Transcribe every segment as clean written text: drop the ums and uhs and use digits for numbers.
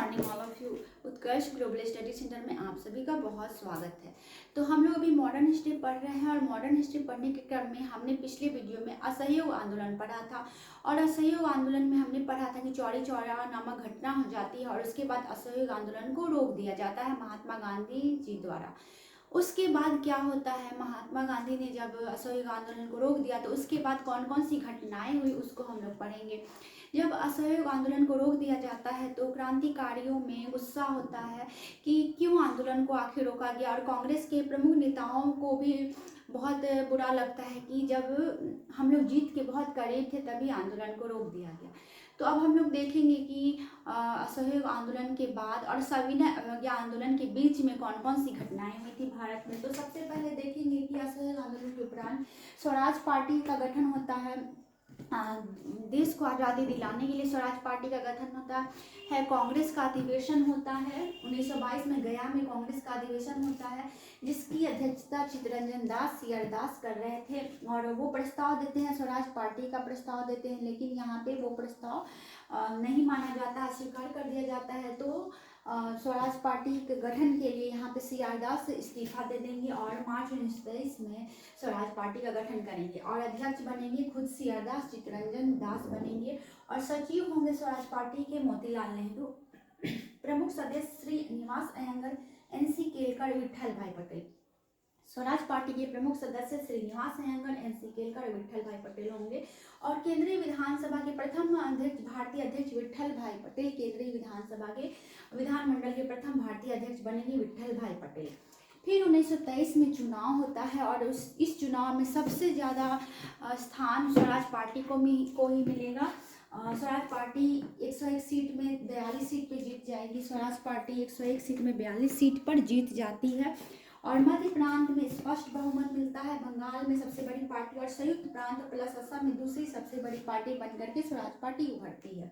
Morning all of you. Utkarsh global study centre में आप सभी का बहुत स्वागत है। तो हम लोग अभी मॉडर्न हिस्ट्री पढ़ रहे हैं और मॉडर्न हिस्ट्री पढ़ने के क्रम में हमने पिछले वीडियो में असहयोग आंदोलन पढ़ा था। और असहयोग आंदोलन में हमने पढ़ा था कि चौरी चौरा नामक घटना हो जाती है और उसके बाद असहयोग आंदोलन को रोक दिया जाता है महात्मा गांधी जी द्वारा। उसके बाद क्या होता है, महात्मा गांधी ने जब असहयोग आंदोलन को रोक दिया तो उसके बाद कौन कौन सी घटनाएं हुई उसको हम लोग पढ़ेंगे। जब असहयोग आंदोलन को रोक दिया जाता है तो क्रांतिकारियों में गुस्सा होता है कि क्यों आंदोलन को आखिर रोका गया, और कांग्रेस के प्रमुख नेताओं को भी बहुत बुरा लगता है कि जब हम लोग जीत के बहुत करीब थे तभी आंदोलन को रोक दिया गया। तो अब हम लोग देखेंगे कि असहयोग आंदोलन के बाद और सविनय अवज्ञा आंदोलन के बीच में कौन कौन सी घटनाएं हुई थी भारत में। तो सबसे पहले देखेंगे कि असहयोग आंदोलन के उपरांत स्वराज पार्टी का गठन होता है। देश को आज़ादी दिलाने के लिए स्वराज पार्टी का गठन होता है। कांग्रेस का अधिवेशन होता है 1922 में गया में कांग्रेस का अधिवेशन होता है, जिसकी अध्यक्षता चित्तरंजन दास सीआर दास कर रहे थे। और वो प्रस्ताव देते हैं, स्वराज पार्टी का प्रस्ताव देते हैं, लेकिन यहाँ पे वो प्रस्ताव नहीं माना जाता, अस्वीकार कर दिया जाता है। तो स्वराज पार्टी के गठन के लिए यहाँ पे सीआर दास इस्तीफा दे देंगे और मार्च 1923 में स्वराज पार्टी का गठन करेंगे और अध्यक्ष बनेंगे खुद सीआर दास, चित्तरंजन दास बनेंगे और सचिव होंगे स्वराज पार्टी के मोतीलाल नेहरू। प्रमुख सदस्य श्रीनिवास अयंगर, एनसी केलकर, विट्ठल भाई पटेल। स्वराज पार्टी के प्रमुख सदस्य श्रीनिवास अयंगर, एनसी केलकर, विट्ठल भाई पटेल होंगे। और केंद्रीय विधानसभा के प्रथम अध्यक्ष भारतीय अध्यक्ष विट्ठल भाई पटेल, केंद्रीय विधानसभा के विधानमंडल के प्रथम भारतीय अध्यक्ष बनेंगे विट्ठल भाई पटेल। फिर 1923 में चुनाव होता है और इस चुनाव में सबसे ज़्यादा स्थान स्वराज पार्टी को ही मिलेगा। स्वराज पार्टी 101 सीट में 42 सीट पे जीत जाएगी। स्वराज पार्टी 101 सीट में 42 सीट पर जीत जाती है और मध्य प्रांत में स्पष्ट बहुमत मिलता है। बंगाल में सबसे बड़ी पार्टी और संयुक्त प्रांत प्लस असम में दूसरी सबसे बड़ी पार्टी बनकर के स्वराज पार्टी उभरती है।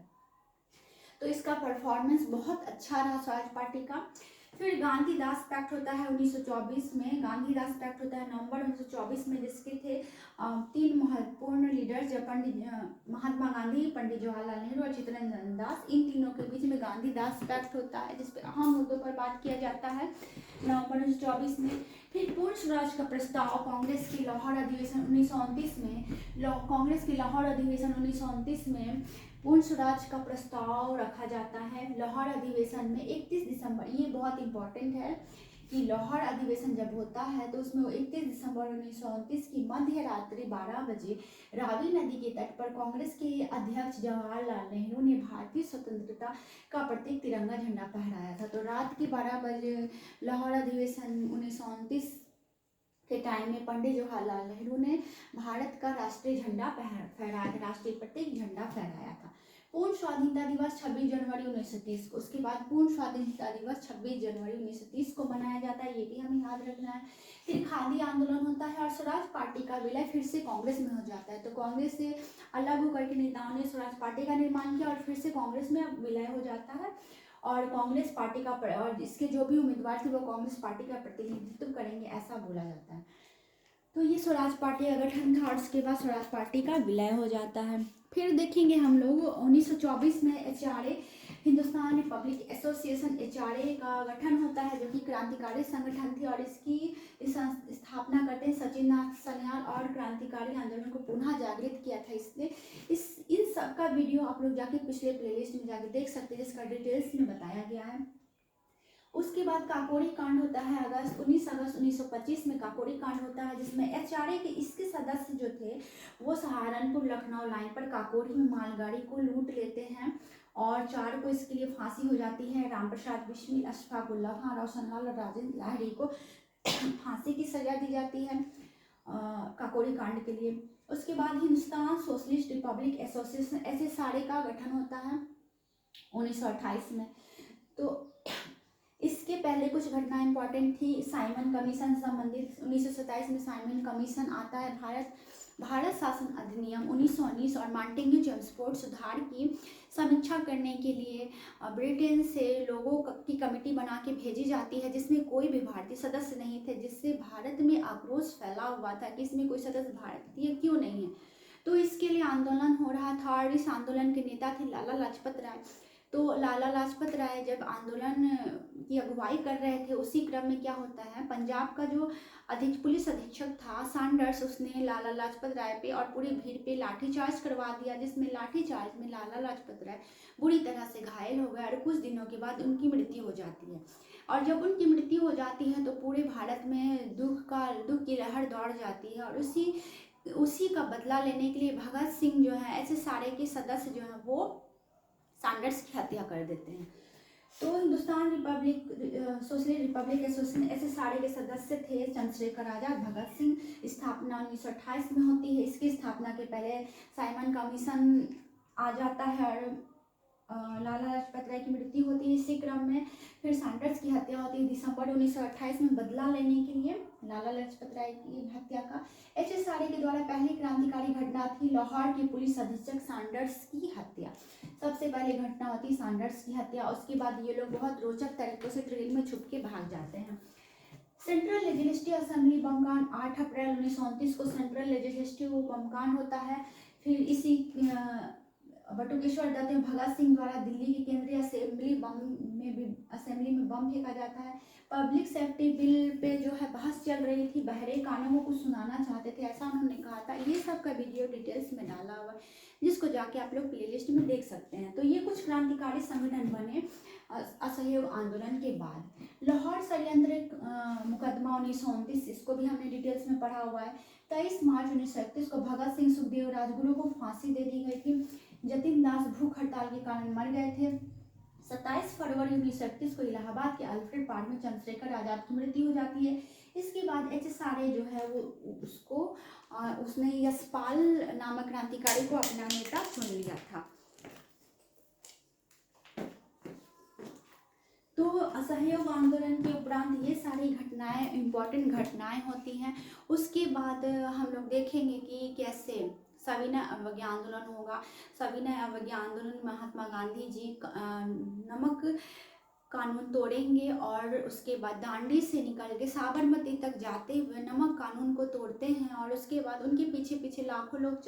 तो इसका परफॉर्मेंस बहुत अच्छा रहा स्वराज पार्टी का। फिर गांधीदास पैक्ट होता है 1924 में। गांधीदास पैक्ट होता है नवंबर 1924 में, जिसके थे 3 महत्वपूर्ण लीडर्स, जब महात्मा गांधी, पंडित जवाहरलाल नेहरू और चित्तरंजन दास। इन तीनों के बीच में गांधीदास पैक्ट होता है जिसपे अहम मुद्दों पर बात किया जाता है नवंबर 1924 में। फिर पूर्ण स्वराज का प्रस्ताव कांग्रेस की लाहौर अधिवेशन 1929 में, कांग्रेस की लाहौर अधिवेशन 1929 में पूर्ण स्वराज का प्रस्ताव रखा जाता है। लाहौर अधिवेशन में 31 दिसंबर, ये बहुत इंपॉर्टेंट है कि लाहौर अधिवेशन जब होता है तो उसमें 31 दिसंबर 1929 की मध्य रात्रि 12 बजे रावी नदी के तट पर कांग्रेस के अध्यक्ष जवाहरलाल नेहरू ने भारतीय स्वतंत्रता का प्रतीक तिरंगा झंडा फहराया था। तो रात के 12 बजे लाहौर अधिवेशन 1929 के टाइम में पंडित जवाहरलाल नेहरू ने भारत का राष्ट्रीय झंडा फहराया था, राष्ट्रीय प्रतीक झंडा फहराया था। पूर्ण स्वाधीनता दिवस 26 जनवरी 1930 को, उसके बाद पूर्ण स्वाधीनता दिवस 26 जनवरी 1930 को मनाया जाता है, ये भी हमें याद रखना है। फिर खादी आंदोलन होता है और स्वराज पार्टी का विलय फिर से कांग्रेस में हो जाता है। तो कांग्रेस से अलग होकर के नेताओं ने स्वराज पार्टी का निर्माण किया और फिर से कांग्रेस में विलय हो जाता है और कांग्रेस पार्टी का और इसके जो भी उम्मीदवार थे वो कांग्रेस पार्टी का प्रतिनिधित्व करेंगे, ऐसा बोला जाता है। तो ये स्वराज पार्टी का गठन था और उसके बाद स्वराज पार्टी का विलय हो जाता है। फिर देखेंगे हम लोग 1924 में HRA, Hindustan Republic association HRA का गठन होता है, जो कि क्रांतिकारी संगठन थी और इसकी स्थापना करते हैं सचिंद्रनाथ सन्याल और क्रांतिकारी आंदोलन को पुनः जागृत किया था इसने। इन सब का वीडियो आप लोग जाके पिछले प्लेलिस्ट में जाके देख सकते हैं, जिसका डिटेल्स में बताया गया है। उसके बाद काकोरी कांड होता है 19 अगस्त 1925 में काकोरी कांड होता है, जिसमें एचआरए के इसके सदस्य जो थे वो सहारनपुर लखनऊ लाइन पर काकोरी में मालगाड़ी को लूट लेते हैं और 4 को इसके लिए फांसी हो जाती है। रामप्रसाद बिस्मिल, अशफाक उल्लाह खान, रोशन लाल और राजेंद्र लाहिड़ी को फांसी की सजा दी जाती है काकोरी कांड के लिए। उसके बाद हिंदुस्तान सोशलिस्ट रिपब्लिक एसोसिएशन एसएसआरए का गठन होता है 1928 में। तो इसके पहले कुछ घटनाएं इंपॉर्टेंट थी। साइमन कमीशन संबंधित 1927 में साइमन कमीशन आता है। भारत शासन अधिनियम 1919 और मॉन्टेग्यू चेम्सफोर्ड सुधार की समीक्षा करने के लिए ब्रिटेन से लोगों की कमेटी बना के भेजी जाती है, जिसमें कोई भी भारतीय सदस्य नहीं थे, जिससे भारत में आक्रोश फैला हुआ था कि इसमें कोई सदस्य भारतीय क्यों नहीं है। तो इसके लिए आंदोलन हो रहा था और इस आंदोलन के नेता थे लाला लाजपत राय। तो लाला लाजपत राय जब आंदोलन की अगुवाई कर रहे थे, उसी क्रम में क्या होता है, पंजाब का जो पुलिस अधीक्षक था सैंडर्स, उसने लाला लाजपत राय पे और पूरी भीड़ पे लाठीचार्ज करवा दिया, जिसमें लाठीचार्ज में लाला लाजपत राय बुरी तरह से घायल हो गए और कुछ दिनों के बाद उनकी मृत्यु हो जाती है। और जब उनकी मृत्यु हो जाती है तो पूरे भारत में दुख की लहर दौड़ जाती है, और उसी का बदला लेने के लिए भगत सिंह जो है, ऐसे सारे के सदस्य जो हैं वो सैंडर्स की हत्या कर देते हैं। तो Hindustan Republic socialist Republic association ऐसे सारे के सदस्य थे चंद्रशेखर आजाद, भगत सिंह। स्थापना 1928 में होती है। इसकी स्थापना के पहले साइमन कमीशन आ जाता है और लाला लाजपत राय की मृत्यु होती है। इसी क्रम में फिर सैंडर्स की हत्या होती है दिसंबर 1928 में, बदला लेने के लिए लाला लाजपत राय की हत्या का। एच.एस. आर्य के द्वारा पहली क्रांतिकारी घटना थी लाहौर के पुलिस अधीक्षक सैंडर्स की हत्या। सबसे पहली घटना होती सैंडर्स की हत्या। उसके बाद ये लोग बहुत रोचक तरीकों से ट्रेन में छुप के भाग जाते हैं। सेंट्रल लेजिस्लेटिव असेंबली बमकान 8 अप्रैल 1929 को सेंट्रल लेजिस्लेटिव बमकान होता है। फिर इसी बटुकेश्वर दत्त में भगत सिंह द्वारा दिल्ली की केंद्रीय असेंबली में बम फेंका जाता है। पब्लिक सेफ्टी बिल पे जो है बहस चल रही थी, बहरे कानों को सुनाना चाहते थे, ऐसा उन्होंने कहा था। ये सब का वीडियो डिटेल्स में डाला हुआ है, जिसको जाके आप लोग प्लेलिस्ट में देख सकते हैं। तो ये कुछ क्रांतिकारी संगठन बने असहयोग आंदोलन के बाद। लाहौर षड्यंत्र मुकदमा 1929, इसको भी हमने डिटेल्स में पढ़ा हुआ है। 23 मार्च 1931 को भगत सिंह, सुखदेव, राजगुरु को फांसी दे दी गई थी। जतिन दास भूख हड़ताल के कारण मर गए थे। 27 फरवरी 1931 को इलाहाबाद के अल्फ्रेड पार्क में चंद्रशेखर आजाद की मृत्यु हो जाती है। इसके बाद एच.एस. आर्य जो है वो उसने यशपाल नामक क्रांतिकारी को अपना नेता चुन लिया था। तो असहयोग आंदोलन के उपरांत ये सारी घटनाएं, इम्पोर्टेंट घटनाएं होती हैं। उसके बाद हम लोग देखेंगे कि कैसे सविनय अवज्ञा आंदोलन होगा। सविनय अवज्ञा आंदोलन महात्मा गांधी जी नमक कानून तोड़ेंगे और उसके बाद दांडी से निकल के साबरमती तक जाते हुए नमक कानून को तोड़ते हैं, और उसके बाद उनके पीछे पीछे लाखों लोग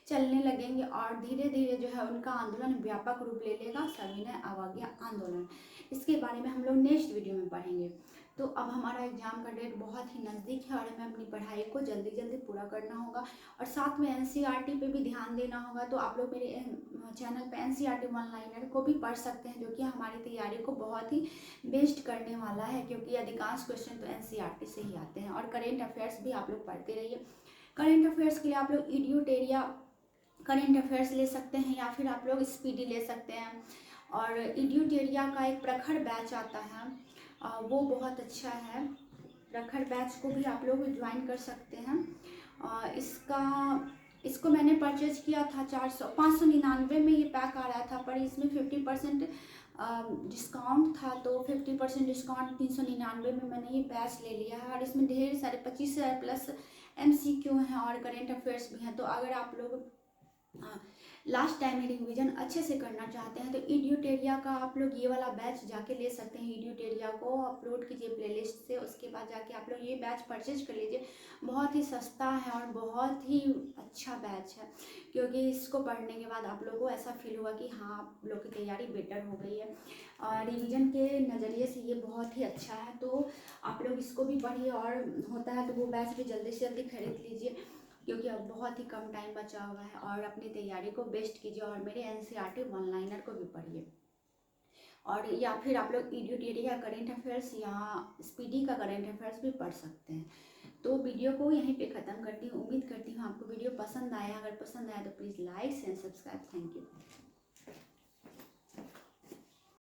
चलने लगेंगे और धीरे धीरे जो है उनका आंदोलन व्यापक रूप ले लेगा, सविनय अवज्ञा आंदोलन। इसके बारे में हम लोग नेक्स्ट वीडियो में पढ़ेंगे। तो अब हमारा एग्जाम का डेट बहुत ही नज़दीक है और हमें अपनी पढ़ाई को जल्दी जल्दी पूरा करना होगा, और साथ में एनसीईआरटी पे भी ध्यान देना होगा। तो आप लोग मेरे चैनल पे एनसीईआरटी वन लाइनर को भी पढ़ सकते हैं, जो कि हमारी तैयारी को बहुत ही बेस्ट करने वाला है, क्योंकि अधिकांश क्वेश्चन तो एनसीईआरटी से ही आते हैं। और करेंट अफेयर्स भी आप लोग पढ़ते रहिए। करेंट अफेयर्स के लिए आप लोग इडियोटेरिया करेंट अफेयर्स ले सकते हैं, या फिर आप लोग स्पीडी ले सकते हैं। और इडियोटेरिया का एक प्रखर बैच आता है, वो बहुत अच्छा है। प्रखर बैच को भी आप लोग ज्वाइन कर सकते हैं। इसको मैंने परचेज किया था 599 में ये पैक आ रहा था, पर इसमें 50% डिस्काउंट था, तो 50% डिस्काउंट 399 में मैंने ये बैच ले लिया है। और इसमें ढेर सारे 25,000 प्लस MCQ हैं और करेंट अफेयर्स भी हैं। तो अगर आप लोग लास्ट टाइम में रिवीजन अच्छे से करना चाहते हैं तो इडियोटेरिया का आप लोग ये वाला बैच जाके ले सकते हैं। इडियोटेरिया को अपलोड कीजिए प्लेलिस्ट से, उसके बाद जाके आप लोग ये बैच परचेज कर लीजिए। बहुत ही सस्ता है और बहुत ही अच्छा बैच है, क्योंकि इसको पढ़ने के बाद आप लोगों को ऐसा फील होगा कि हाँ, आप लोग की तैयारी बेटर हो गई है। रिवीजन के नज़रिए से ये बहुत ही अच्छा है, तो आप लोग इसको भी पढ़िए, और होता है तो वो बैच भी जल्दी से जल्दी खरीद लीजिए, क्योंकि अब बहुत ही कम टाइम बचा हुआ है। और अपनी तैयारी को बेस्ट कीजिए, और मेरे एनसीईआरटी वन लाइनर को भी पढ़िए। और या फिर आप लोग इडियोटेरिया करेंट अफेयर्स या स्पीडी का करेंट अफेयर्स भी पढ़ सकते हैं। तो वीडियो को यहीं पे ख़त्म करती हूँ। उम्मीद करती हूँ आपको वीडियो पसंद आया। अगर पसंद आया तो please like and subscribe. Thank you.